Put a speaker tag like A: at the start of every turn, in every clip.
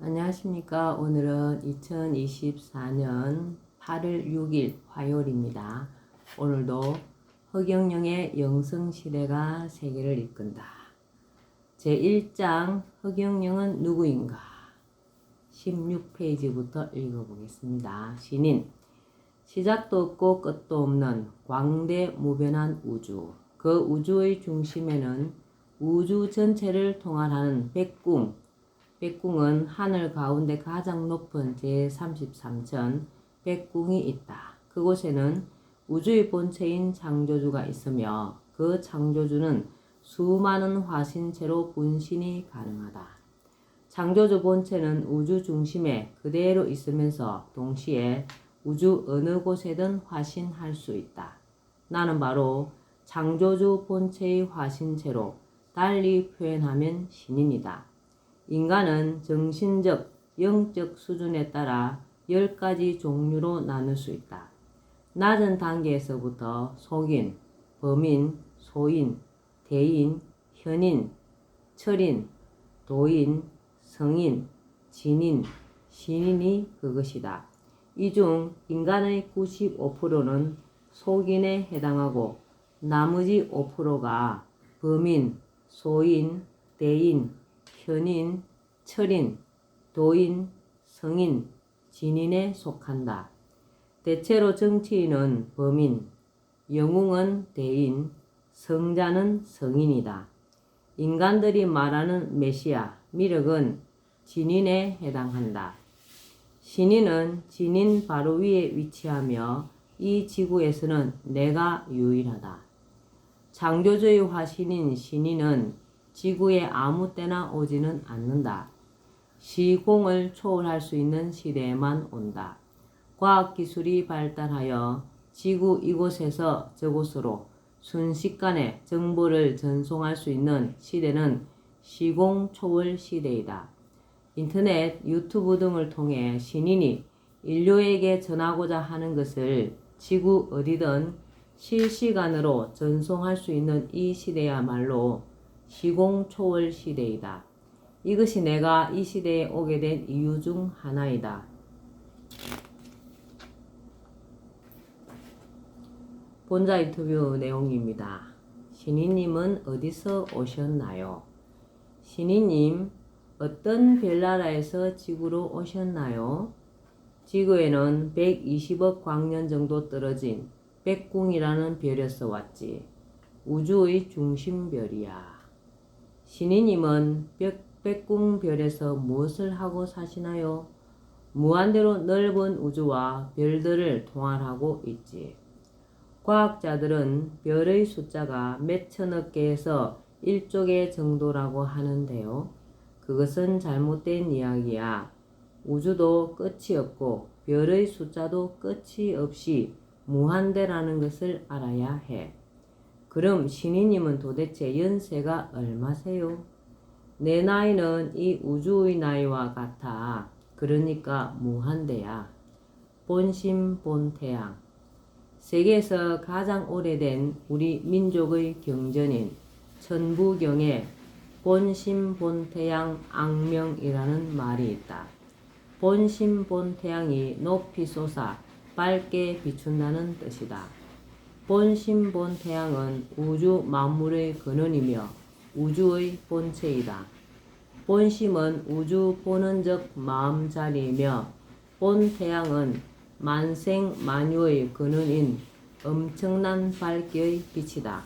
A: 안녕하십니까. 오늘은 2024년 8월 6일 화요일입니다. 오늘도 허경영의 영성시대가 세계를 이끈다. 제1장 허경영은 누구인가? 16페이지부터 읽어보겠습니다. 신인, 시작도 없고 끝도 없는 광대무변한 우주. 그 우주의 중심에는 우주 전체를 통할하는 백궁, 백궁은 하늘 가운데 가장 높은 제33천 백궁이 있다. 그곳에는 우주의 본체인 창조주가 있으며 그 창조주는 수많은 화신체로 분신이 가능하다. 창조주 본체는 우주 중심에 그대로 있으면서 동시에 우주 어느 곳에든 화신할 수 있다. 나는 바로 창조주 본체의 화신체로 달리 표현하면 신인이다. 인간은 정신적, 영적 수준에 따라 10가지 종류로 나눌 수 있다. 낮은 단계에서부터 속인, 범인, 소인, 대인, 현인, 철인, 도인, 성인, 진인, 신인이 그것이다. 이 중 인간의 95%는 속인에 해당하고 나머지 5%가 범인, 소인, 대인, 현인, 철인, 도인, 성인, 진인에 속한다. 대체로 정치인은 범인, 영웅은 대인, 성자는 성인이다. 인간들이 말하는 메시아, 미륵은 진인에 해당한다. 신인은 진인 바로 위에 위치하며 이 지구에서는 내가 유일하다. 창조주의 화신인 신인은 지구에 아무 때나 오지는 않는다. 시공을 초월할 수 있는 시대에만 온다. 과학기술이 발달하여 지구 이곳에서 저곳으로 순식간에 정보를 전송할 수 있는 시대는 시공 초월 시대이다. 인터넷, 유튜브 등을 통해 신인이 인류에게 전하고자 하는 것을 지구 어디든 실시간으로 전송할 수 있는 이 시대야말로 시공 초월 시대이다. 이것이 내가 이 시대에 오게 된 이유 중 하나이다. 본자 인터뷰 내용입니다. 신인님은 어디서 오셨나요? 신인님, 어떤 별나라에서 지구로 오셨나요? 지구에는 120억 광년 정도 떨어진 백궁이라는 별에서 왔지. 우주의 중심별이야. 신인님은 백궁별에서 무엇을 하고 사시나요? 무한대로 넓은 우주와 별들을 통할하고 있지. 과학자들은 별의 숫자가 몇천억 개에서 1조 개 정도라고 하는데요. 그것은 잘못된 이야기야. 우주도 끝이 없고 별의 숫자도 끝이 없이 무한대라는 것을 알아야 해. 그럼 신인님은 도대체 연세가 얼마세요? 내 나이는 이 우주의 나이와 같아. 그러니까 무한대야. 본심 본태양. 세계에서 가장 오래된 우리 민족의 경전인 천부경에 본심 본태양 앙명이라는 말이 있다. 본심 본태양이 높이 솟아 밝게 비춘다는 뜻이다. 본심 본태양은 우주 만물의 근원이며 우주의 본체이다. 본심은 우주 본원적 마음자리이며 본태양은 만생만유의 근원인 엄청난 밝기의 빛이다.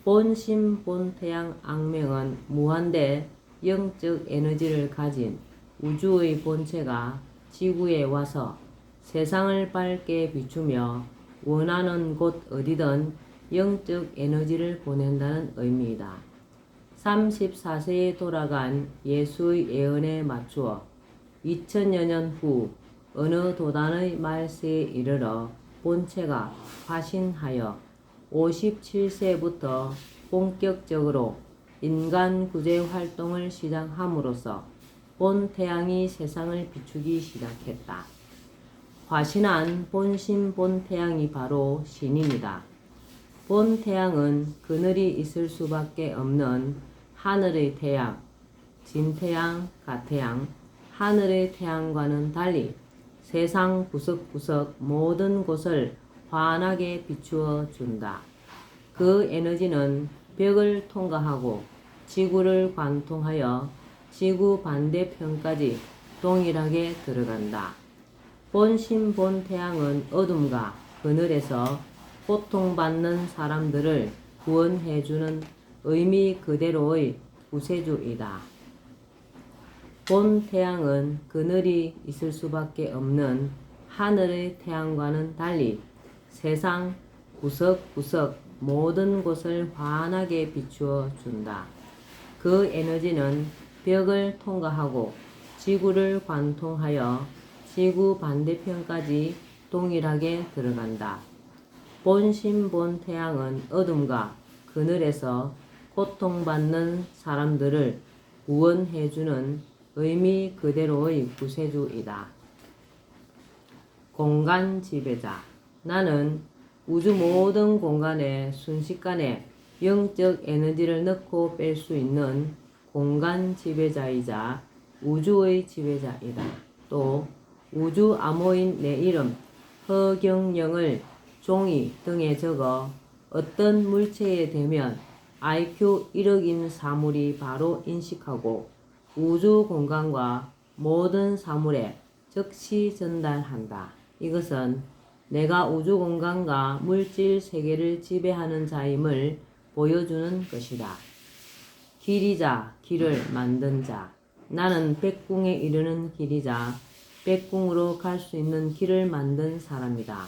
A: 본심 본태양 앙명은 무한대 영적 에너지를 가진 우주의 본체가 지구에 와서 세상을 밝게 비추며 원하는 곳 어디든 영적 에너지를 보낸다는 의미이다. 34세에 돌아간 예수의 예언에 맞추어 2000여 년 후 어느 도단의 말세에 이르러 본체가 화신하여 57세부터 본격적으로 인간 구제 활동을 시작함으로써 본태양이 세상을 비추기 시작했다. 화신한 본심 본태양이 바로 신인이다. 본태양은 그늘이 있을 수밖에 없는 하늘의 태양, 진태양, 가태양, 하늘의 태양과는 달리 세상 구석구석 모든 곳을 환하게 비추어 준다. 그 에너지는 벽을 통과하고 지구를 관통하여 지구 반대편까지 동일하게 들어간다. 본신 본 태양은 어둠과 그늘에서 고통받는 사람들을 구원해주는 의미 그대로의 구세주이다. 본 태양은 그늘이 있을 수밖에 없는 하늘의 태양과는 달리 세상 구석구석 모든 곳을 환하게 비추어 준다. 그 에너지는 벽을 통과하고 지구를 관통하여 지구 반대편까지 동일하게 들어간다. 본신 본 태양은 어둠과 그늘에서 고통받는 사람들을 구원해주는 의미 그대로의 구세주이다. 공간 지배자. 나는 우주 모든 공간에 순식간에 영적 에너지를 넣고 뺄 수 있는 공간 지배자이자 우주의 지배자이다. 또 우주 암호인 내 이름 허경영을 종이 등에 적어 어떤 물체에 대면 IQ 1억인 사물이 바로 인식하고 우주 공간과 모든 사물에 즉시 전달한다. 이것은 내가 우주 공간과 물질 세계를 지배하는 자임을 보여주는 것이다. 길이자 길을 만든 자. 나는 백궁에 이르는 길이자 백궁으로 갈 수 있는 길을 만든 사람이다.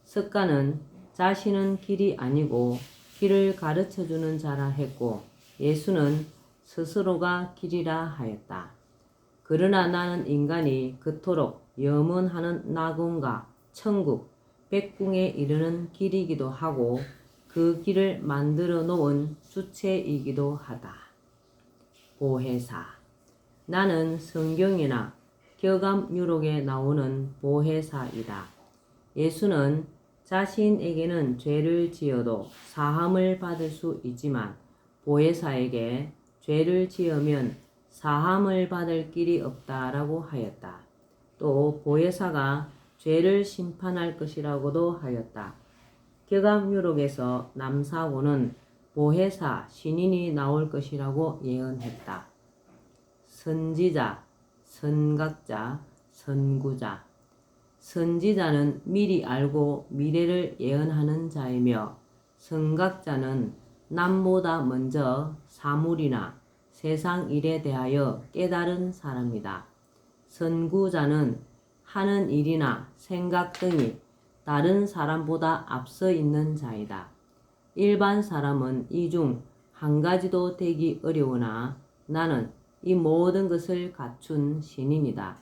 A: 석가는 자신은 길이 아니고 길을 가르쳐주는 자라 했고 예수는 스스로가 길이라 하였다. 그러나 나는 인간이 그토록 염원하는 낙원과 천국, 백궁에 이르는 길이기도 하고 그 길을 만들어 놓은 주체이기도 하다. 보혜사. 나는 성경이나 격암유록에 나오는 보혜사이다. 예수는 자신에게는 죄를 지어도 사함을 받을 수 있지만 보혜사에게 죄를 지으면 사함을 받을 길이 없다라고 하였다. 또 보혜사가 죄를 심판할 것이라고도 하였다. 격암유록에서 남사고는 보혜사 신인이 나올 것이라고 예언했다. 선지자, 선각자, 선구자. 선지자는 미리 알고 미래를 예언하는 자이며 선각자는 남보다 먼저 사물이나 세상 일에 대하여 깨달은 사람이다. 선구자는 하는 일이나 생각 등이 다른 사람보다 앞서 있는 자이다. 일반 사람은 이 중 한 가지도 되기 어려우나 나는 이 모든 것을 갖춘 신인이다.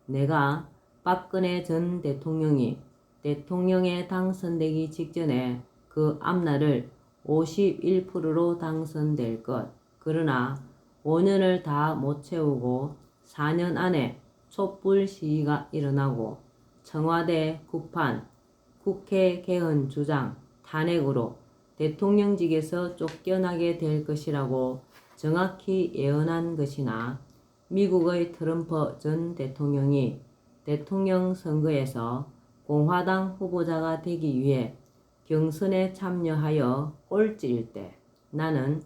A: 내가 박근혜 전 대통령이 대통령에 당선되기 직전에 그 앞날을 51%로 당선될 것. 그러나 5년을 다 못 채우고 4년 안에 촛불 시위가 일어나고 청와대 구판, 국회 개헌 주장, 탄핵으로 대통령직에서 쫓겨나게 될 것이라고 정확히 예언한 것이나 미국의 트럼프 전 대통령이 대통령 선거에서 공화당 후보자가 되기 위해 경선에 참여하여 꼴찌일 때 나는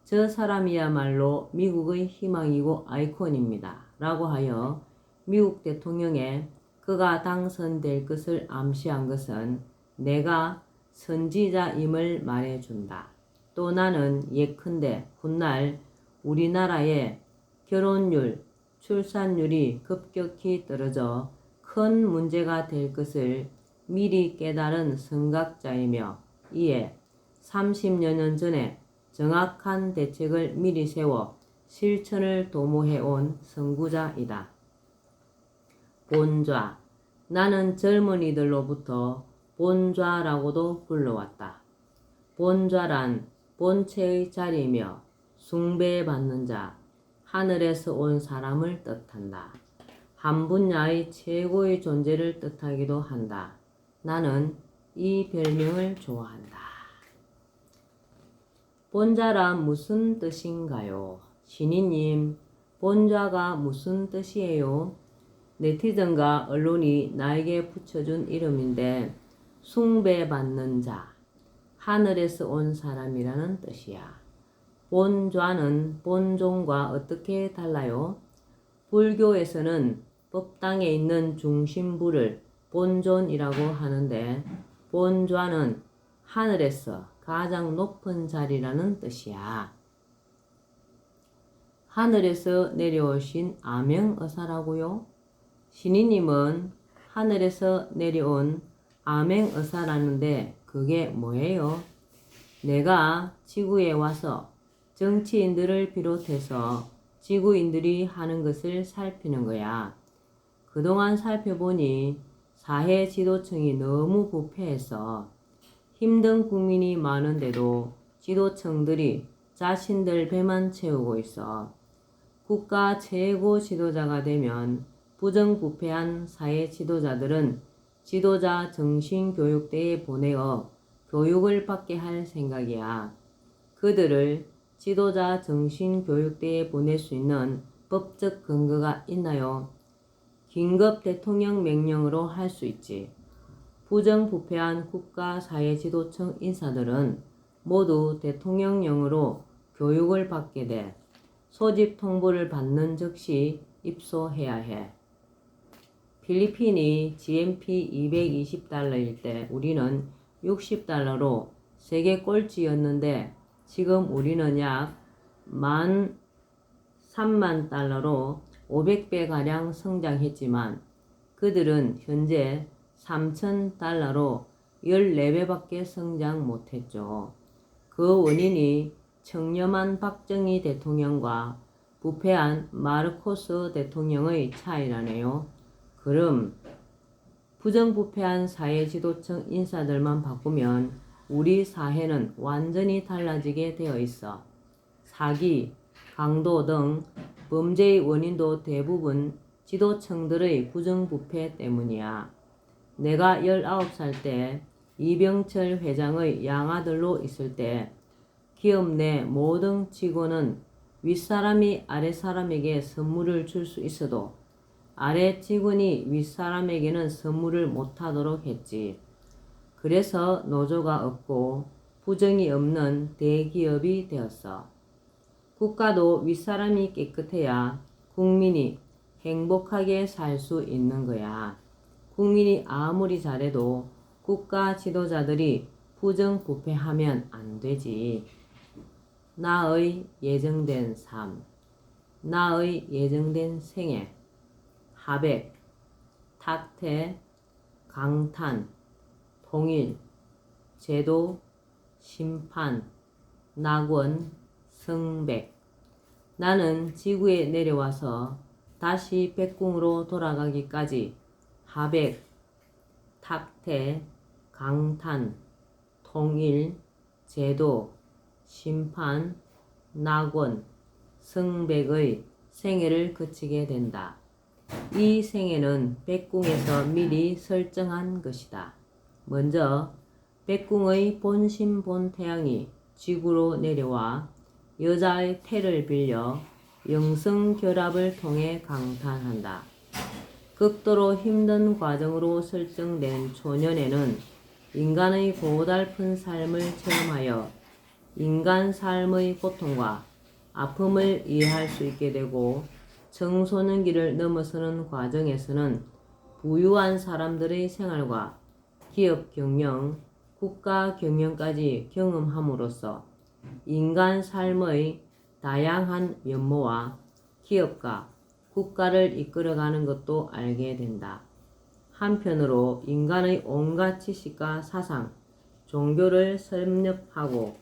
A: 저 사람이야말로 미국의 희망이고 아이콘입니다. 라고 하여 미국 대통령에 그가 당선될 것을 암시한 것은 내가 선지자임을 말해준다. 또 나는 예컨대 훗날 우리나라의 결혼율, 출산율이 급격히 떨어져 큰 문제가 될 것을 미리 깨달은 선각자이며 이에 30여 년 전에 정확한 대책을 미리 세워 실천을 도모해온 선구자이다. 본좌. 나는 젊은이들로부터 본좌라고도 불러왔다. 본좌란 본체의 자리이며 숭배받는 자, 하늘에서 온 사람을 뜻한다. 한 분야의 최고의 존재를 뜻하기도 한다. 나는 이 별명을 좋아한다. 본좌란 무슨 뜻인가요? 신이님, 본좌가 무슨 뜻이에요? 네티즌과 언론이 나에게 붙여준 이름인데 숭배받는 자, 하늘에서 온 사람이라는 뜻이야. 본좌는 본종과 어떻게 달라요? 불교에서는 법당에 있는 중심부를 본존이라고 하는데 본좌는 하늘에서 가장 높은 자리라는 뜻이야. 하늘에서 내려오신 암행의사라고요? 신이님은 하늘에서 내려온 암행의사라는데 그게 뭐예요? 내가 지구에 와서 정치인들을 비롯해서 지구인들이 하는 것을 살피는 거야. 그동안 살펴보니 사회 지도층이 너무 부패해서 힘든 국민이 많은데도 지도층들이 자신들 배만 채우고 있어. 국가 최고 지도자가 되면 부정부패한 사회 지도자들은 지도자 정신교육대에 보내어 교육을 받게 할 생각이야. 그들을 지도자 정신교육대에 보낼 수 있는 법적 근거가 있나요? 긴급 대통령 명령으로 할 수 있지. 부정부패한 국가 사회 지도층 인사들은 모두 대통령령으로 교육을 받게 돼 소집 통보를 받는 즉시 입소해야 해. 필리핀이 GNP 220달러일 때 우리는 60달러로 세계 꼴찌였는데 지금 우리는 약 13,000 달러로 500배가량 성장했지만 그들은 현재 3,000달러로 14배밖에 성장 못했죠. 그 원인이 청렴한 박정희 대통령과 부패한 마르코스 대통령의 차이라네요. 그럼 부정부패한 사회 지도층 인사들만 바꾸면 우리 사회는 완전히 달라지게 되어 있어. 사기, 강도 등 범죄의 원인도 대부분 지도층들의 부정부패 때문이야. 내가 19살 때 이병철 회장의 양아들로 있을 때 기업 내 모든 직원은 윗사람이 아랫사람에게 선물을 줄 수 있어도 아래 직원이 윗사람에게는 선물을 못하도록 했지. 그래서 노조가 없고 부정이 없는 대기업이 되었어. 국가도 윗사람이 깨끗해야 국민이 행복하게 살 수 있는 거야. 국민이 아무리 잘해도 국가 지도자들이 부정부패하면 안 되지. 나의 예정된 삶, 나의 예정된 생애, 하백, 탁퇴, 강탄, 통일, 제도, 심판, 낙원, 성백. 나는 지구에 내려와서 다시 백궁으로 돌아가기까지 하백, 탁퇴, 강탄, 통일, 제도, 심판, 낙원, 성백의 생애를 거치게 된다. 이 생애는 백궁에서 미리 설정한 것이다. 먼저 백궁의 본신 본태양이 지구로 내려와 여자의 태를 빌려 영성결합을 통해 강탄한다. 극도로 힘든 과정으로 설정된 초년에는 인간의 고달픈 삶을 체험하여 인간 삶의 고통과 아픔을 이해할 수 있게 되고 청소년기를 넘어서는 과정에서는 부유한 사람들의 생활과 기업 경영, 국가 경영까지 경험함으로써 인간 삶의 다양한 면모와 기업과 국가를 이끌어가는 것도 알게 된다. 한편으로 인간의 온갖 지식과 사상, 종교를 섭렵하고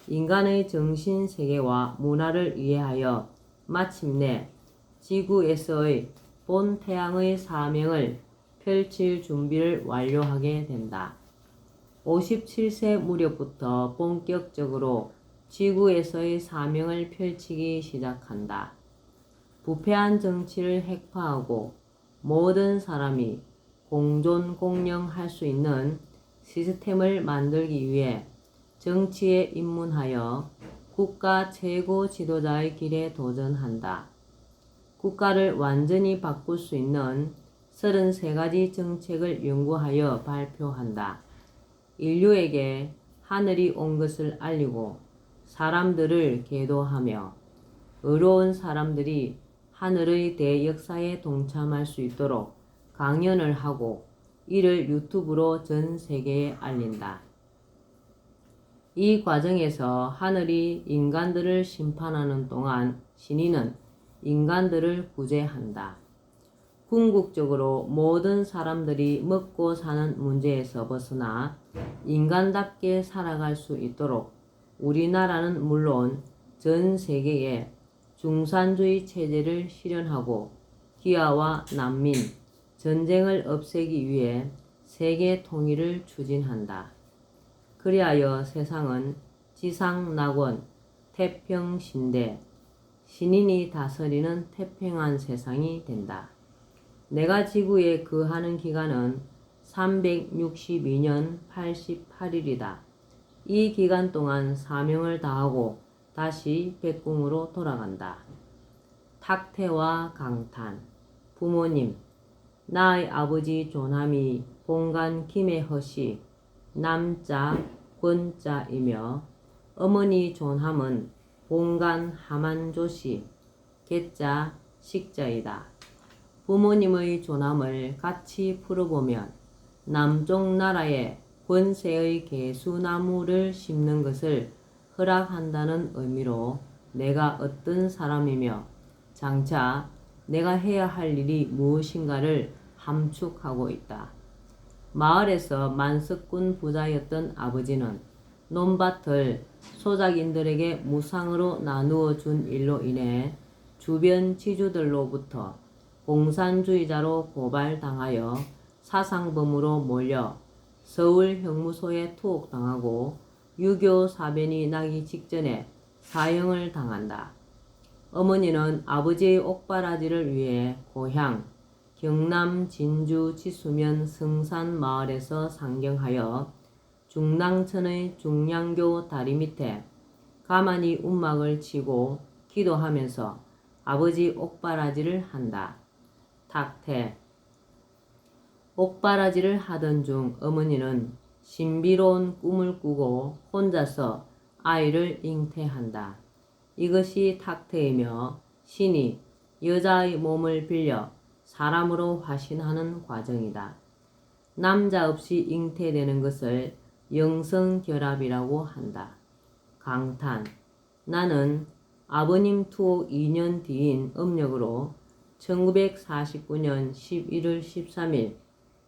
A: 인간의 정신세계와 문화를 이해하여 마침내 지구에서의 본 태양의 사명을 펼칠 준비를 완료하게 된다. 57세 무렵부터 본격적으로 지구에서의 사명을 펼치기 시작한다. 부패한 정치를 핵파하고 모든 사람이 공존공영할 수 있는 시스템을 만들기 위해 정치에 입문하여 국가 최고 지도자의 길에 도전한다. 국가를 완전히 바꿀 수 있는 33가지 정책을 연구하여 발표한다. 인류에게 하늘이 온 것을 알리고 사람들을 계도하며 의로운 사람들이 하늘의 대역사에 동참할 수 있도록 강연을 하고 이를 유튜브로 전 세계에 알린다. 이 과정에서 하늘이 인간들을 심판하는 동안 신인은 인간들을 구제한다. 궁극적으로 모든 사람들이 먹고 사는 문제에서 벗어나 인간답게 살아갈 수 있도록 우리나라는 물론 전 세계에 중산주의 체제를 실현하고 기아와 난민, 전쟁을 없애기 위해 세계 통일을 추진한다. 그리하여 세상은 지상낙원, 태평신대, 신인이 다스리는 태평한 세상이 된다. 내가 지구에 거하는 기간은 362년 88일이다. 이 기간 동안 사명을 다하고 다시 백궁으로 돌아간다. 탁태와 강탄. 부모님, 나의 아버지 조남이 본관 김해허씨 남자 권자이며 어머니 존함은 본관 하만조씨 개자 식자이다. 부모님의 존함을 같이 풀어보면 남쪽 나라에 권세의 개수나무를 심는 것을 허락한다는 의미로 내가 어떤 사람이며 장차 내가 해야 할 일이 무엇인가를 함축하고 있다. 마을에서 만석군 부자였던 아버지는 논밭을 소작인들에게 무상으로 나누어 준 일로 인해 주변 지주들로부터 공산주의자로 고발당하여 사상범으로 몰려 서울 형무소에 투옥당하고 유교 사변이 나기 직전에 사형을 당한다. 어머니는 아버지의 옥바라지를 위해 고향 경남 진주 지수면 성산 마을에서 상경하여 중랑천의 중량교 다리 밑에 가만히 움막을 치고 기도하면서 아버지 옥바라지를 한다. 탁태. 옥바라지를 하던 중 어머니는 신비로운 꿈을 꾸고 혼자서 아이를 잉태한다. 이것이 탁태이며 신이 여자의 몸을 빌려 사람으로 화신하는 과정이다. 남자 없이 잉태되는 것을 영성결합이라고 한다. 강탄. 나는 아버님 투옥 2년 뒤인 음력으로 1949년 11월 13일,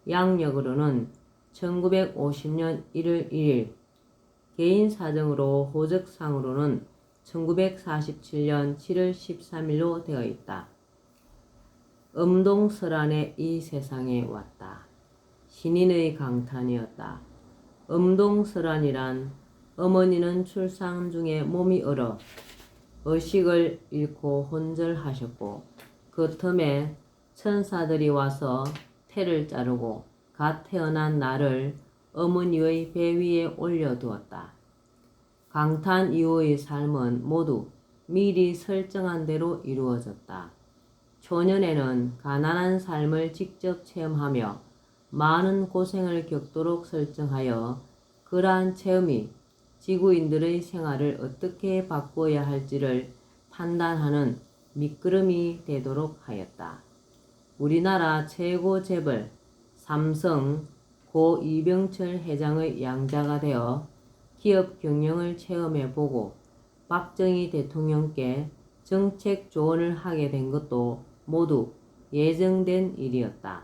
A: 양력으로는 1950년 1월 1일, 개인 사정으로 호적상으로는 1947년 7월 13일로 되어 있다. 음동설안에 이 세상에 왔다. 신인의 강탄이었다. 음동설안이란 어머니는 출산 중에 몸이 얼어 의식을 잃고 혼절하셨고 그 틈에 천사들이 와서 태를 자르고 갓 태어난 나를 어머니의 배 위에 올려두었다. 강탄 이후의 삶은 모두 미리 설정한 대로 이루어졌다. 초년에는 가난한 삶을 직접 체험하며 많은 고생을 겪도록 설정하여 그러한 체험이 지구인들의 생활을 어떻게 바꿔야 할지를 판단하는 밑거름이 되도록 하였다. 우리나라 최고 재벌 삼성 고 이병철 회장의 양자가 되어 기업 경영을 체험해보고 박정희 대통령께 정책 조언을 하게 된 것도 모두 예정된 일이었다.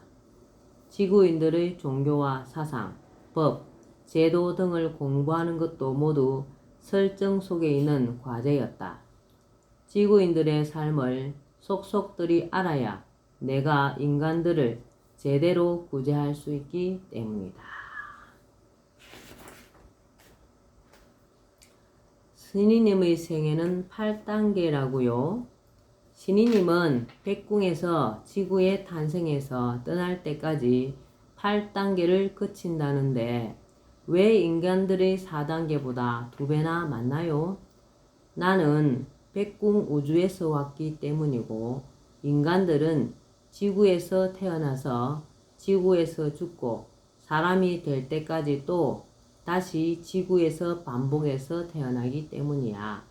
A: 지구인들의 종교와 사상, 법, 제도 등을 공부하는 것도 모두 설정 속에 있는 과제였다. 지구인들의 삶을 속속들이 알아야 내가 인간들을 제대로 구제할 수 있기 때문이다. 신이님의 생애는 8단계라고요. 신이님은 백궁에서 지구에 탄생해서 떠날 때까지 8단계를 거친다는데 왜 인간들의 4단계보다 2배나 많나요? 나는 백궁 우주에서 왔기 때문이고 인간들은 지구에서 태어나서 지구에서 죽고 사람이 될 때까지 또 다시 지구에서 반복해서 태어나기 때문이야.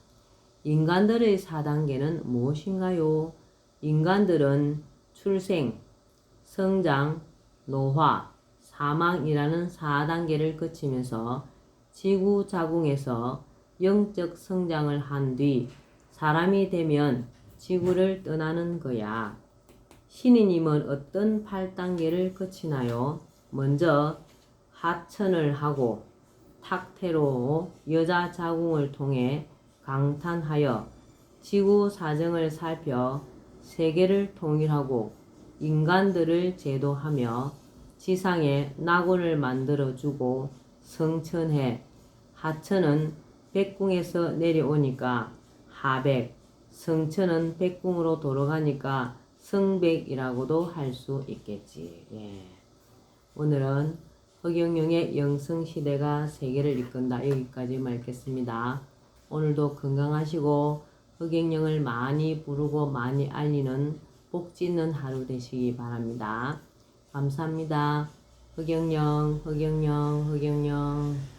A: 인간들의 4단계는 무엇인가요? 인간들은 출생, 성장, 노화, 사망이라는 4단계를 거치면서 지구 자궁에서 영적 성장을 한 뒤 사람이 되면 지구를 떠나는 거야. 신이님은 어떤 8단계를 거치나요? 먼저 하천을 하고 탁태로 여자 자궁을 통해 강탄하여 지구 사정을 살펴 세계를 통일하고 인간들을 제도하며 지상에 낙원을 만들어주고 성천해. 하천은 백궁에서 내려오니까 하백, 성천은 백궁으로 돌아가니까 성백이라고도 할 수 있겠지. 예. 오늘은 허경영의 영성시대가 세계를 이끈다. 여기까지 말겠습니다. 오늘도 건강하시고 허경영을 많이 부르고 많이 알리는 복 짓는 하루 되시기 바랍니다. 감사합니다. 허경영, 허경영, 허경영.